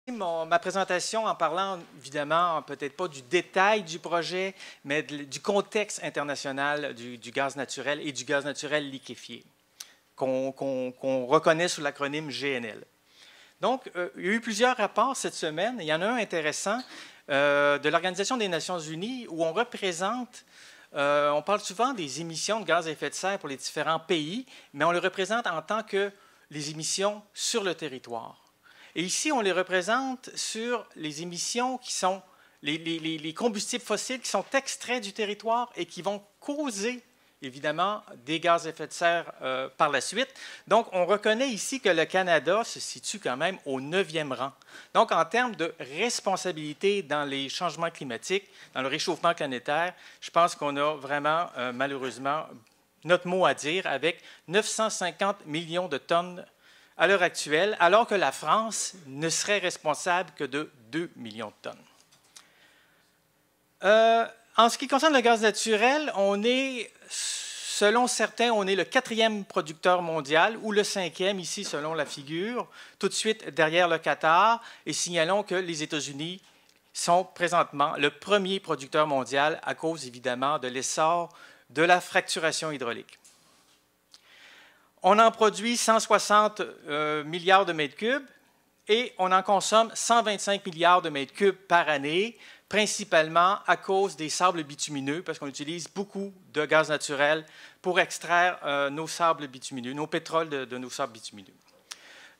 Ma présentation en parlant, évidemment, peut-être pas du détail du projet, mais du contexte international du gaz naturel et du gaz naturel liquéfié, qu'on reconnaît sous l'acronyme GNL. Donc, il y a eu plusieurs rapports cette semaine. Il y en a un intéressant de l'Organisation des Nations unies où on représente, on parle souvent des émissions de gaz à effet de serre pour les différents pays, mais on le représente en tant que les émissions sur le territoire. Et ici, on les représente sur les émissions qui sont les combustibles fossiles qui sont extraits du territoire et qui vont causer, évidemment, des gaz à effet de serre par la suite. Donc, on reconnaît ici que le Canada se situe quand même au 9e rang. Donc, en termes de responsabilité dans les changements climatiques, dans le réchauffement planétaire, je pense qu'on a vraiment, malheureusement, notre mot à dire avec 950 millions de tonnes à l'heure actuelle, alors que la France ne serait responsable que de 2 millions de tonnes. En ce qui concerne le gaz naturel, on est, selon certains, on est le 4e producteur mondial, ou le 5e ici, selon la figure, tout de suite derrière le Qatar, et signalons que les États-Unis sont présentement le 1er producteur mondial à cause, évidemment, de l'essor de la fracturation hydraulique. On en produit 160 milliards de mètres cubes et on en consomme 125 milliards de mètres cubes par année, principalement à cause des sables bitumineux, parce qu'on utilise beaucoup de gaz naturel pour extraire nos sables bitumineux, nos pétroles de nos sables bitumineux.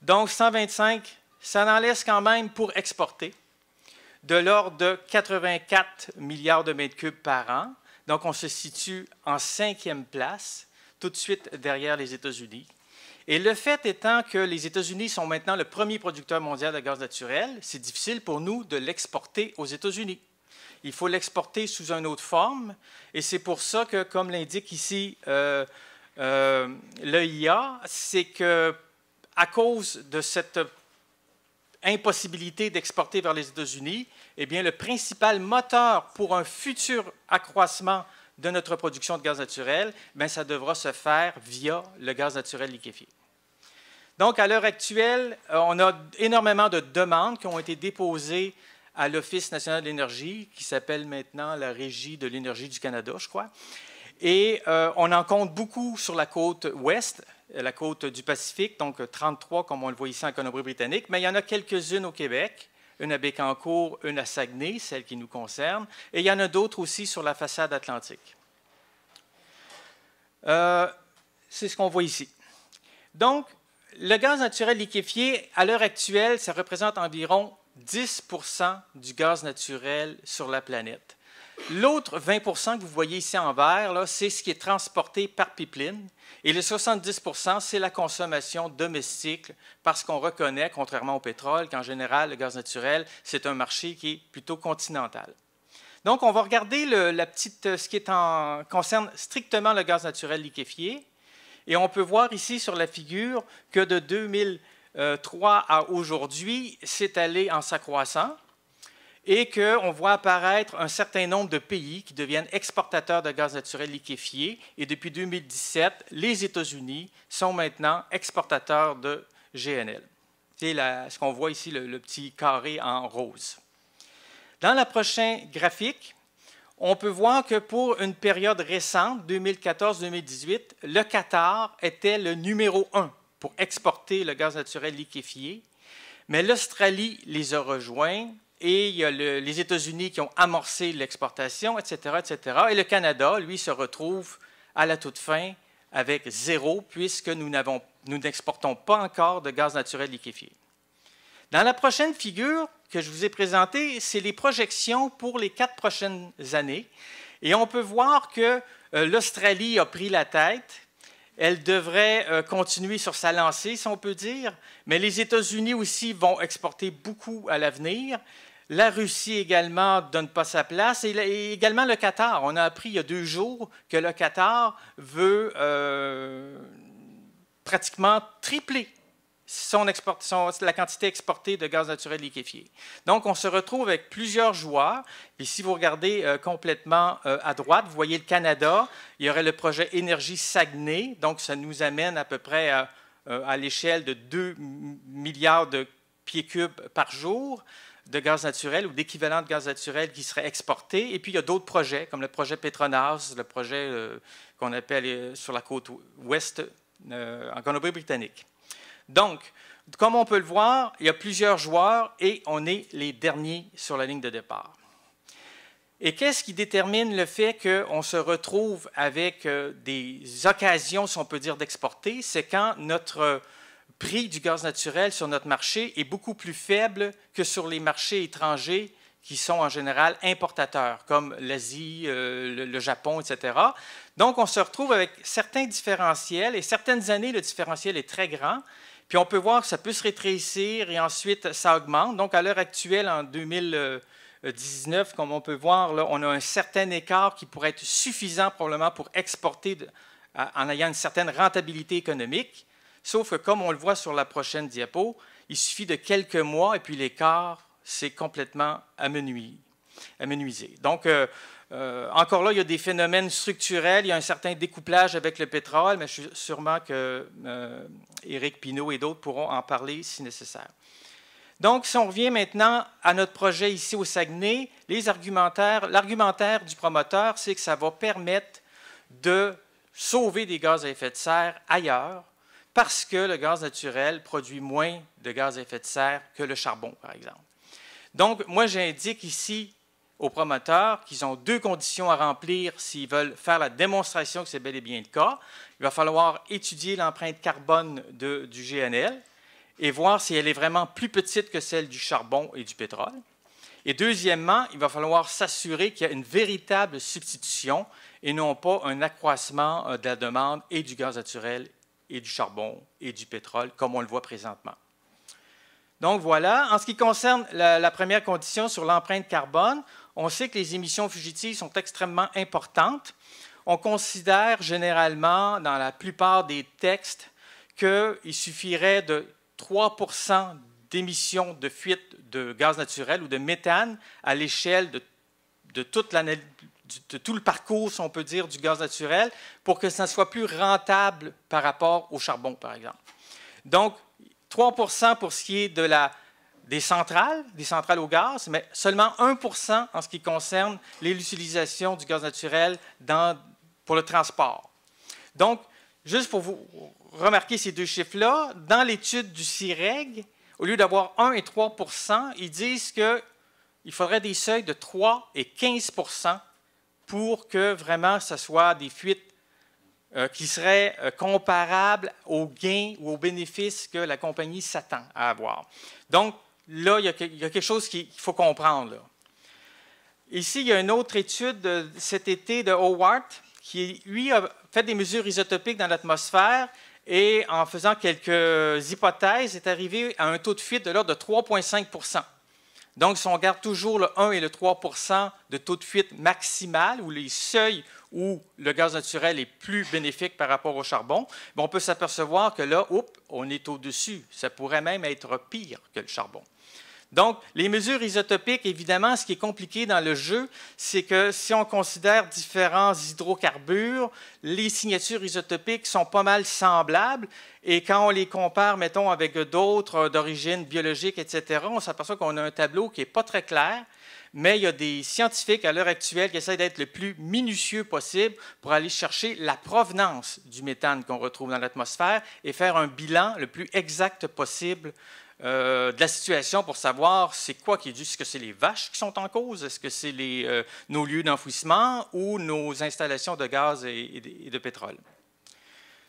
Donc, 125, ça en laisse quand même pour exporter, de l'ordre de 84 milliards de mètres cubes par an. Donc, on se situe en 5e place, tout de suite derrière les États-Unis. Et le fait étant que les États-Unis sont maintenant le 1er producteur mondial de gaz naturel, c'est difficile pour nous de l'exporter aux États-Unis. Il faut l'exporter sous une autre forme, et c'est pour ça que, comme l'indique ici l'EIA, c'est qu'à cause de cette impossibilité d'exporter vers les États-Unis, eh bien, le principal moteur pour un futur accroissement de notre production de gaz naturel, bien, ça devra se faire via le gaz naturel liquéfié. Donc, à l'heure actuelle, on a énormément de demandes qui ont été déposées à l'Office national de l'énergie, qui s'appelle maintenant la Régie de l'énergie du Canada, je crois. Et on en compte beaucoup sur la côte ouest, la côte du Pacifique, donc 33, comme on le voit ici en Colombie-Britannique, mais il y en a quelques-unes au Québec, une à Bécancour, une à Saguenay, celle qui nous concerne, et il y en a d'autres aussi sur la façade atlantique. C'est ce qu'on voit ici. Donc, le gaz naturel liquéfié, à l'heure actuelle, ça représente environ 10% du gaz naturel sur la planète. L'autre 20% que vous voyez ici en vert, c'est ce qui est transporté par pipeline. Et le 70%, c'est la consommation domestique, parce qu'on reconnaît, contrairement au pétrole, qu'en général, le gaz naturel, c'est un marché qui est plutôt continental. Donc, on va regarder ce qui concerne strictement le gaz naturel liquéfié. Et on peut voir ici sur la figure que de 2003 à aujourd'hui, c'est allé en s'accroissant, et qu'on voit apparaître un certain nombre de pays qui deviennent exportateurs de gaz naturel liquéfié. Et depuis 2017, les États-Unis sont maintenant exportateurs de GNL. C'est ce qu'on voit ici, le petit carré en rose. Dans le prochain graphique, on peut voir que pour une période récente, 2014-2018, le Qatar était le numéro 1 pour exporter le gaz naturel liquéfié, mais l'Australie les a rejoints. Et il y a les États-Unis qui ont amorcé l'exportation, etc., etc. Et le Canada, lui, se retrouve à la toute fin avec 0, puisque nous n'exportons pas encore de gaz naturel liquéfié. Dans la prochaine figure que je vous ai présentée, c'est les projections pour les 4 prochaines années. Et on peut voir que l'Australie a pris la tête. Elle devrait continuer sur sa lancée, si on peut dire, mais les États-Unis aussi vont exporter beaucoup à l'avenir. La Russie également ne donne pas sa place, et également le Qatar. On a appris il y a 2 jours que le Qatar veut pratiquement tripler la quantité exportée de gaz naturel liquéfié. Donc, on se retrouve avec plusieurs joueurs. Et si vous regardez complètement à droite, vous voyez le Canada. Il y aurait le projet Énergie Saguenay. Donc, ça nous amène à peu près à l'échelle de 2 milliards de pieds cubes par jour de gaz naturel ou d'équivalent de gaz naturel qui serait exporté. Et puis, il y a d'autres projets, comme le projet Petronas, le projet qu'on appelle sur la côte ouest en Colombie-Britannique. Donc, comme on peut le voir, il y a plusieurs joueurs et on est les derniers sur la ligne de départ. Et qu'est-ce qui détermine le fait qu'on se retrouve avec des occasions, si on peut dire, d'exporter? C'est quand notre prix du gaz naturel sur notre marché est beaucoup plus faible que sur les marchés étrangers qui sont en général importateurs, comme l'Asie, le Japon, etc. Donc, on se retrouve avec certains différentiels, et certaines années, le différentiel est très grand, puis on peut voir que ça peut se rétrécir et ensuite ça augmente. Donc, à l'heure actuelle, en 2019, comme on peut voir, là, on a un certain écart qui pourrait être suffisant probablement pour exporter en ayant une certaine rentabilité économique. Sauf que, comme on le voit sur la prochaine diapo, il suffit de quelques mois et puis l'écart s'est complètement amenuisé. Donc, encore là, il y a des phénomènes structurels, il y a un certain découplage avec le pétrole, mais je suis sûrement que Éric Pinault et d'autres pourront en parler si nécessaire. Donc, si on revient maintenant à notre projet ici au Saguenay, l'argumentaire du promoteur, c'est que ça va permettre de sauver des gaz à effet de serre ailleurs, parce que le gaz naturel produit moins de gaz à effet de serre que le charbon, par exemple. Donc, moi, j'indique ici aux promoteurs qu'ils ont deux conditions à remplir s'ils veulent faire la démonstration que c'est bel et bien le cas. Il va falloir étudier l'empreinte carbone du GNL et voir si elle est vraiment plus petite que celle du charbon et du pétrole. Et deuxièmement, il va falloir s'assurer qu'il y a une véritable substitution et non pas un accroissement de la demande et du gaz naturel et du charbon et du pétrole, comme on le voit présentement. Donc voilà, en ce qui concerne la première condition sur l'empreinte carbone, on sait que les émissions fugitives sont extrêmement importantes. On considère généralement, dans la plupart des textes, qu'il suffirait de 3 % d'émissions de fuite de gaz naturel ou de méthane à l'échelle de tout le parcours, si on peut dire, du gaz naturel pour que ça soit plus rentable par rapport au charbon, par exemple. Donc, 3 % pour ce qui est des centrales au gaz, mais seulement 1 % en ce qui concerne l'utilisation du gaz naturel pour le transport. Donc, juste pour vous remarquer ces deux chiffres-là, dans l'étude du CIREG, au lieu d'avoir 1 et 3 %, ils disent qu'il faudrait des seuils de 3 et 15 % pour que vraiment ce soit des fuites qui seraient comparables aux gains ou aux bénéfices que la compagnie s'attend à avoir. Donc, là, il y a quelque chose qu'il faut comprendre. Là. Ici, il y a une autre étude cet été de Howard qui, lui, a fait des mesures isotopiques dans l'atmosphère et, en faisant quelques hypothèses, est arrivé à un taux de fuite de l'ordre de 3,5 %. Donc, si on regarde toujours le 1 et le 3 % de taux de fuite maximal, ou les seuils où le gaz naturel est plus bénéfique par rapport au charbon, on peut s'apercevoir que là, on est au-dessus. Ça pourrait même être pire que le charbon. Donc, les mesures isotopiques, évidemment, ce qui est compliqué dans le jeu, c'est que si on considère différents hydrocarbures, les signatures isotopiques sont pas mal semblables. Et quand on les compare, mettons, avec d'autres d'origine biologique, etc., on s'aperçoit qu'on a un tableau qui n'est pas très clair. Mais il y a des scientifiques à l'heure actuelle qui essaient d'être le plus minutieux possible pour aller chercher la provenance du méthane qu'on retrouve dans l'atmosphère et faire un bilan le plus exact possible de la situation pour savoir c'est quoi qui est dû. Est-ce que c'est les vaches qui sont en cause? Est-ce que c'est nos lieux d'enfouissement ou nos installations de gaz et de pétrole?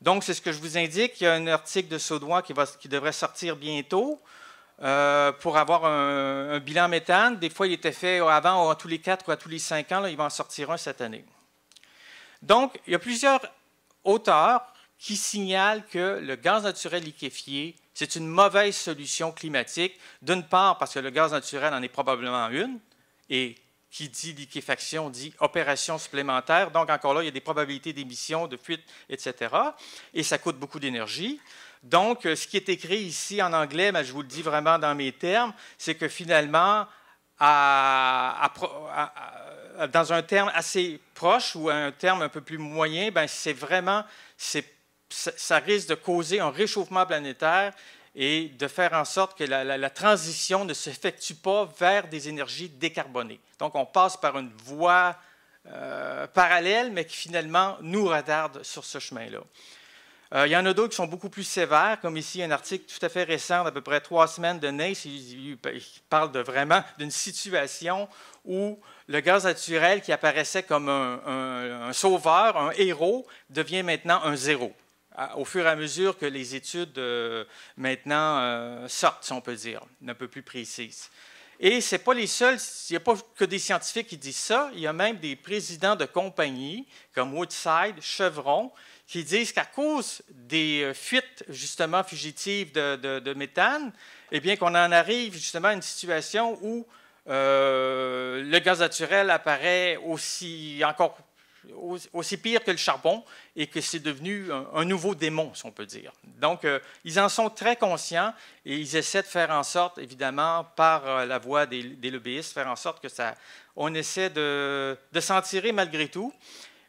Donc, c'est ce que je vous indique. Il y a un article de Saudoin qui devrait sortir bientôt. Pour avoir un bilan méthane. Des fois, il était fait avant, à tous les 4 ou à tous les 5 ans. Là, il va en sortir un cette année. Donc, il y a plusieurs auteurs qui signalent que le gaz naturel liquéfié, c'est une mauvaise solution climatique. D'une part, parce que le gaz naturel en est probablement une, et qui dit liquéfaction dit opération supplémentaire. Donc, encore là, il y a des probabilités d'émission, de fuite, etc. Et ça coûte beaucoup d'énergie. Donc, ce qui est écrit ici en anglais, mais je vous le dis vraiment dans mes termes, c'est que finalement, dans un terme assez proche ou un terme un peu plus moyen, c'est vraiment, ça risque de causer un réchauffement planétaire et de faire en sorte que la transition ne s'effectue pas vers des énergies décarbonées. Donc, on passe par une voie parallèle, mais qui finalement nous retarde sur ce chemin-là. Il y en a d'autres qui sont beaucoup plus sévères, comme ici un article tout à fait récent, d'à peu près 3 semaines de NACE. Il parle vraiment d'une situation où le gaz naturel qui apparaissait comme un sauveur, un héros, devient maintenant un zéro, au fur et à mesure que les études maintenant sortent, si on peut dire, un peu plus précises. Et ce n'est pas les seuls, il n'y a pas que des scientifiques qui disent ça, il y a même des présidents de compagnies comme Woodside, Chevron, qui disent qu'à cause des fuites, justement, fugitives de méthane, eh bien, qu'on en arrive justement à une situation où le gaz naturel apparaît aussi pire que le charbon et que c'est devenu un nouveau démon, si on peut dire. Donc, ils en sont très conscients et ils essaient de faire en sorte, évidemment, par la voie des lobbyistes, faire en sorte que on essaie de s'en tirer malgré tout.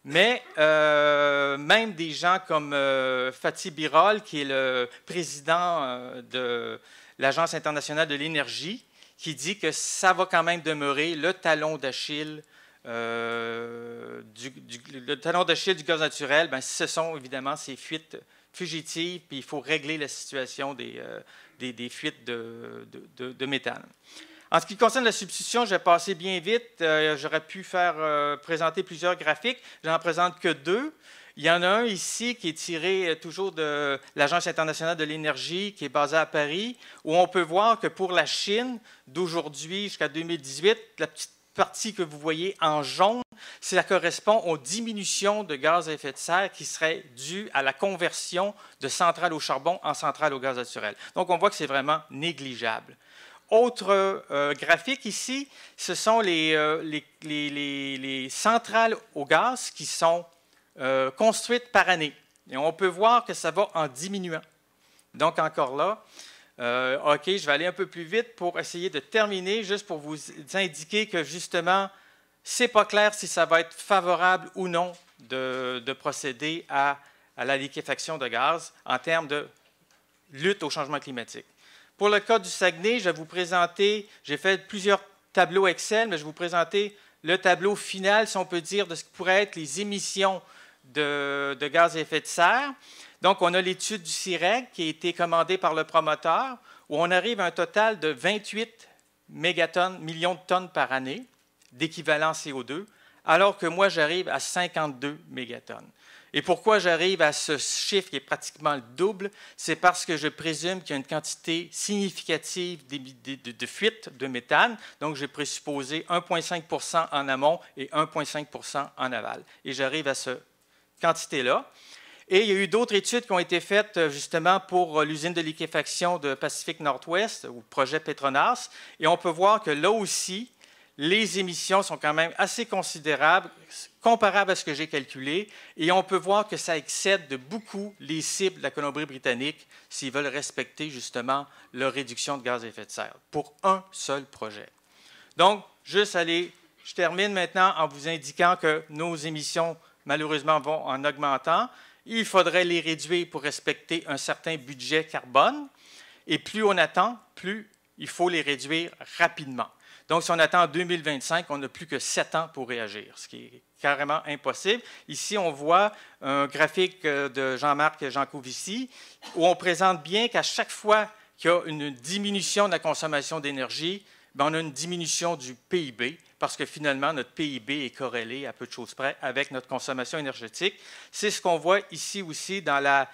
Mais même des gens comme Fatih Birol, qui est le président de l'Agence internationale de l'énergie, qui dit que ça va quand même demeurer le talon d'Achille du gaz naturel. Bien, ce sont évidemment ces fuites fugitives, puis il faut régler la situation des fuites de méthane. En ce qui concerne la substitution, je vais passer bien vite. J'aurais pu présenter plusieurs graphiques. Je n'en présente que 2. Il y en a un ici qui est tiré toujours de l'Agence internationale de l'énergie, qui est basée à Paris, où on peut voir que pour la Chine, d'aujourd'hui jusqu'à 2018, la petite partie que vous voyez en jaune, ça correspond aux diminutions de gaz à effet de serre qui seraient dues à la conversion de centrales au charbon en centrales au gaz naturel. Donc, on voit que c'est vraiment négligeable. Autre graphique ici, ce sont les centrales au gaz qui sont construites par année. Et on peut voir que ça va en diminuant. Donc, encore là, OK, je vais aller un peu plus vite pour essayer de terminer, juste pour vous indiquer que, justement, ce n'est pas clair si ça va être favorable ou non de procéder à la liquéfaction de gaz en termes de lutte au changement climatique. Pour le cas du Saguenay, je vais vous présenter, j'ai fait plusieurs tableaux Excel, mais je vais vous présenter le tableau final, si on peut dire, de ce que pourraient être les émissions de gaz à effet de serre. Donc, on a l'étude du CIREG qui a été commandée par le promoteur, où on arrive à un total de 28 millions de tonnes par année d'équivalent CO2, alors que moi, j'arrive à 52 mégatonnes. Et pourquoi j'arrive à ce chiffre qui est pratiquement le double? C'est parce que je présume qu'il y a une quantité significative de fuite de méthane. Donc, j'ai présupposé 1,5 % en amont et 1,5 % en aval. Et j'arrive à cette quantité-là. Et il y a eu d'autres études qui ont été faites justement pour l'usine de liquéfaction de Pacifique Nord-Ouest, ou projet Petronas. Et on peut voir que là aussi, les émissions sont quand même assez considérables, comparables à ce que j'ai calculé, et on peut voir que ça excède de beaucoup les cibles de la Colombie-Britannique s'ils veulent respecter justement leur réduction de gaz à effet de serre, pour un seul projet. Donc, je termine maintenant en vous indiquant que nos émissions, malheureusement, vont en augmentant. Il faudrait les réduire pour respecter un certain budget carbone, et plus on attend, plus il faut les réduire rapidement. Donc, si on attend en 2025, on n'a plus que 7 ans pour réagir, ce qui est carrément impossible. Ici, on voit un graphique de Jean-Marc Jancovici où on présente bien qu'à chaque fois qu'il y a une diminution de la consommation d'énergie, on a une diminution du PIB parce que finalement, notre PIB est corrélé à peu de choses près avec notre consommation énergétique. C'est ce qu'on voit ici aussi dans la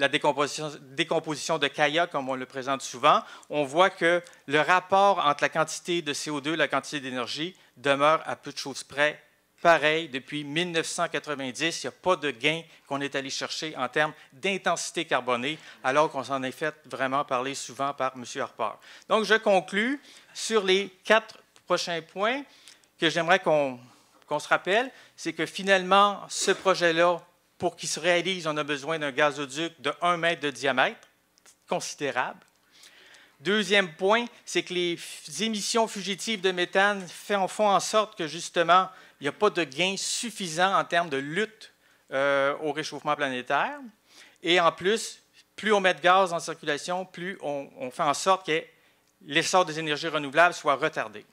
décomposition de Kaya, comme on le présente souvent. On voit que le rapport entre la quantité de CO2 et la quantité d'énergie demeure à peu de choses près pareil depuis 1990. Il n'y a pas de gain qu'on est allé chercher en termes d'intensité carbonée, alors qu'on s'en est fait vraiment parler souvent par M. Harper. Donc, je conclus sur les 4 prochains points que j'aimerais qu'on se rappelle. C'est que finalement, ce projet-là, pour qu'il se réalise, on a besoin d'un gazoduc de 1 mètre de diamètre, considérable. Deuxième point, c'est que les émissions fugitives de méthane font en sorte que, justement, il n'y a pas de gain suffisant en termes de lutte au réchauffement planétaire. Et en plus, plus on met de gaz en circulation, plus on fait en sorte que l'essor des énergies renouvelables soit retardé.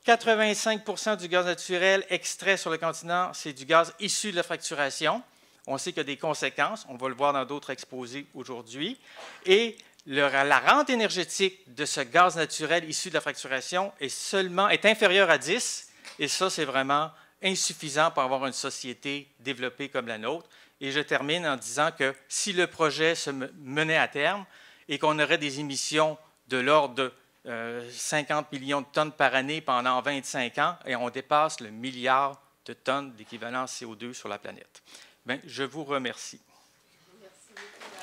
85% du gaz naturel extrait sur le continent, c'est du gaz issu de la fracturation. On sait qu'il y a des conséquences, on va le voir dans d'autres exposés aujourd'hui. Et la rente énergétique de ce gaz naturel issu de la fracturation est inférieure à 10, et ça, c'est vraiment insuffisant pour avoir une société développée comme la nôtre. Et je termine en disant que si le projet se menait à terme et qu'on aurait des émissions de l'ordre de 50 millions de tonnes par année pendant 25 ans, et on dépasse le milliard de tonnes d'équivalent CO2 sur la planète. Bien, je vous remercie. Merci beaucoup.